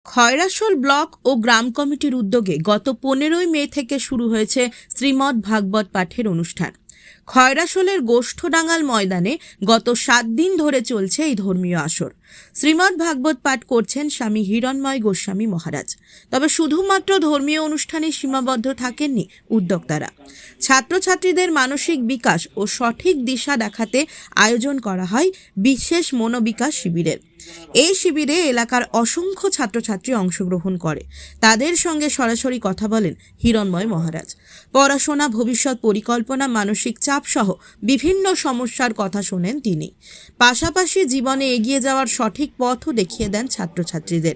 Khoyrasol block ও গ্রাম কমিটির উদ্যোগে গত 15ই মে থেকে শুরু হয়েছে শ্রীমদ্ ভাগবত পাঠের অনুষ্ঠান। খয়রাশোলের গোষ্ঠডাঙ্গাল ময়দানে গত 7 দিন ধরে চলছে এই ধর্মীয় আসর। শ্রীমদ্ ভাগবত পাঠ করছেন স্বামী হিরণময় গোস্বামী মহারাজ। তবে শুধুমাত্র ধর্মীয় অনুষ্ঠানে সীমাবদ্ধ থাকেননি উদ্যোক্তারা। ছাত্রছাত্রীদের মানসিক বিকাশ ও সঠিক দিশা দেখাতে আয়োজন করা হয় বিশেষ মনোবিকাশ শিবিরের। এই শিবিরে এলাকার অসংখ্য ছাত্রছাত্রী অংশগ্রহণ করে। তাদের সঙ্গে সরাসরি কথা বলেন হিরণময় মহারাজ। পড়াশোনা, ভবিষ্যৎ পরিকল্পনা, মানসিক চাপ সহ বিভিন্ন সমস্যার কথা শোনেন তিনি। পাশাপাশি জীবনে এগিয়ে যাওয়ার সঠিক পথও দেখিয়ে দেন ছাত্রছাত্রীদের।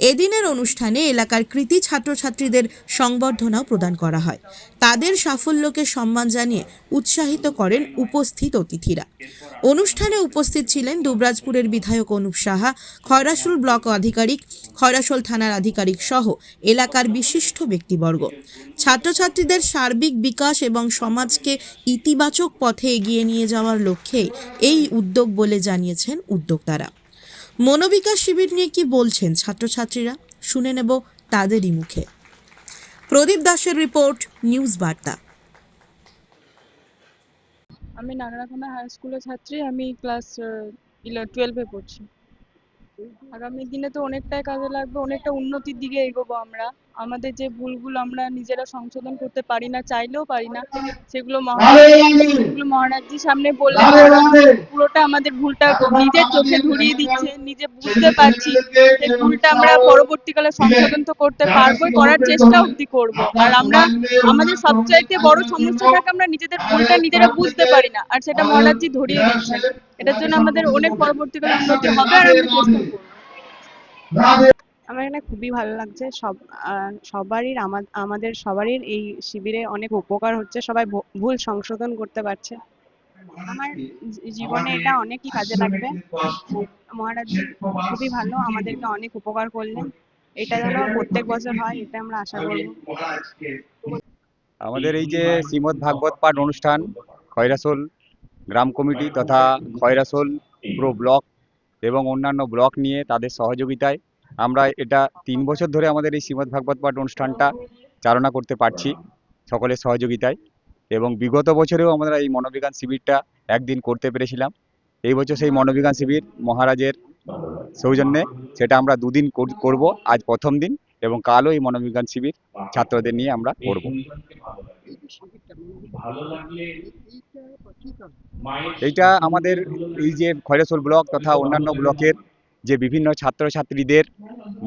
এদিনের অনুষ্ঠানে এলাকার কৃতী ছাত্রছাত্রীদের সংবর্ধনাও প্রদান করা হয়। তাদের সাফল্যকে সম্মান জানিয়ে উৎসাহিত করেন উপস্থিত অতিথিরা। অনুষ্ঠানে উপস্থিত ছিলেন দুবরাজপুরের বিধায়ক অনুপ সাহা, খয়রাশোল ব্লক আধিকারিক, খয়রাশোল থানার আধিকারিক সহ এলাকার বিশিষ্ট ব্যক্তিবর্গ। ছাত্রছাত্রীদের সার্বিক বিকাশ এবং সমাজকে ইতিবাচক পথে এগিয়ে নিয়ে যাওয়ার লক্ষ্যে এই উদ্যোগ বলে জানিয়েছেন উদ্যোক্তারা। মনোবিকাশ শিবির নিয়ে কি বলছেন ছাত্রছাত্রীরা, শুনে নেব তাদেরই মুখে। প্রদীপ দাসের রিপোর্ট, নিউজ বার্তা। আমি নাগরাখানা হাই স্কুলের ছাত্রী। আমি ক্লাস 12-এ পড়ছি। আগামী দিনে তো অনেকটাই কাজে লাগবে, অনেকটা উন্নতির দিকে এগোবো আমরা। আমাদের যে ভুলগুলো আমরা নিজেরা সংশোধন করতে পারি না, চাইলেও পারি না, সেগুলো মহারাজজির সামনে বললে মহারাজ পুরোটা আমাদের ভুলটা নিজের চোখে ধরিয়ে দিচ্ছে, নিজে বুঝতে পারছি। সেই ভুলটা আমরা পরবর্তীকালে সংশোধন তো করতে পারবোই, করার চেষ্টা অবধি করবো। আর আমরা আমাদের সবচাইতে বড় সমস্যা থাকে আমরা নিজেদের ভুলটা নিজেরা বুঝতে পারি না, আর সেটা মহারাজজি ধরিয়ে দিচ্ছে। এটার জন্য আমাদের অনেক পরবর্তীকালে উন্নতি হবে, আর আমরা চেষ্টা করবো। আমার এখানে খুবই ভালো লাগছে। আমাদের সবারই এই শিবিরে অনেক উপকার হচ্ছে, সবাই ভুল সংশোধন করতে পারছে। আমার জীবনে এটা অনেকই কাজে লাগবে। মহারাজজি খুবই ভালো, আমাদেরকে অনেক উপকার করলেন। এটা যেন প্রত্যেক বছর হয়, এটা আমরা আশা করব। আমাদের এই যে শ্রীমদ্ ভাগবত পাঠ অনুষ্ঠান খয়রাশোল গ্রাম কমিটি তথা খয়রাশোল পুরো ব্লক এবং অন্যান্য ব্লক নিয়ে তাদের সহযোগিতায় আমরা এটা 3 বছর ধরে আমাদের এই শ্রীমদ্ ভাগবত পাঠ অনুষ্ঠানটা চালনা করতে পারছি সকলের সহযোগিতায়। এবং বিগত বছরেও আমরা এই মনোবিজ্ঞান শিবিরটা একদিন করতে পেরেছিলাম। এই বছর সেই মনোবিজ্ঞান শিবির মহারাজের সৌজন্যে সেটা আমরা 2 দিন করব। আজ প্রথম দিন এবং কালও এই মনোবিজ্ঞান শিবির ছাত্রদের নিয়ে আমরা করব। এইটা আমাদের এই যে খয়রাশোল ব্লক তথা অন্যান্য ব্লকের যে বিভিন্ন ছাত্রছাত্রীদের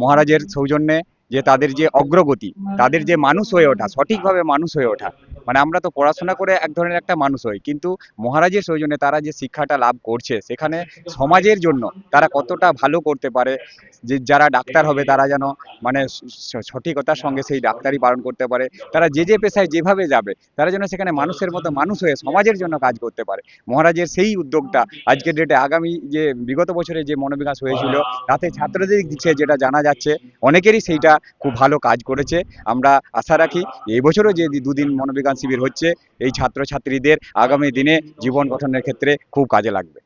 মহারাজের সৌজন্যে যে তাদের যে অগ্রগতি, তাদের যে মানুষ হয়ে ওঠা, সঠিকভাবে মানুষ হয়ে ওঠা, মানে আমরা তো পড়াশোনা করে এক ধরনের একটা মানুষ হই, কিন্তু মহারাজের সৌজন্যে তারা যে শিক্ষাটা লাভ করছে সেখানে সমাজের জন্য তারা কতটা ভালো করতে পারে, যে যারা ডাক্তার হবে তারা যেন মানে সঠিকতার সঙ্গে সেই ডাক্তারি পালন করতে পারে, তারা যে যে পেশায় যেভাবে যাবে তারা যেন সেখানে মানুষের মতো মানুষ হয়ে সমাজের জন্য কাজ করতে পারে। মহারাজের সেই উদ্যোগটা আজকের ডেটে আগামী যে বিগত বছরে যে মনোবিকাশ হয়েছিল তাতে ছাত্রদের দিচ্ছে যেটা জানা যাচ্ছে অনেকেরই সেইটা খুব ভালো কাজ করেছে। আমরা আশা রাখি এই বছরও যে 2 দিন মনোবিজ্ঞান শিবির হচ্ছে এই ছাত্রছাত্রীদের আগামী দিনে জীবন গঠনের ক্ষেত্রে খুব কাজে লাগবে।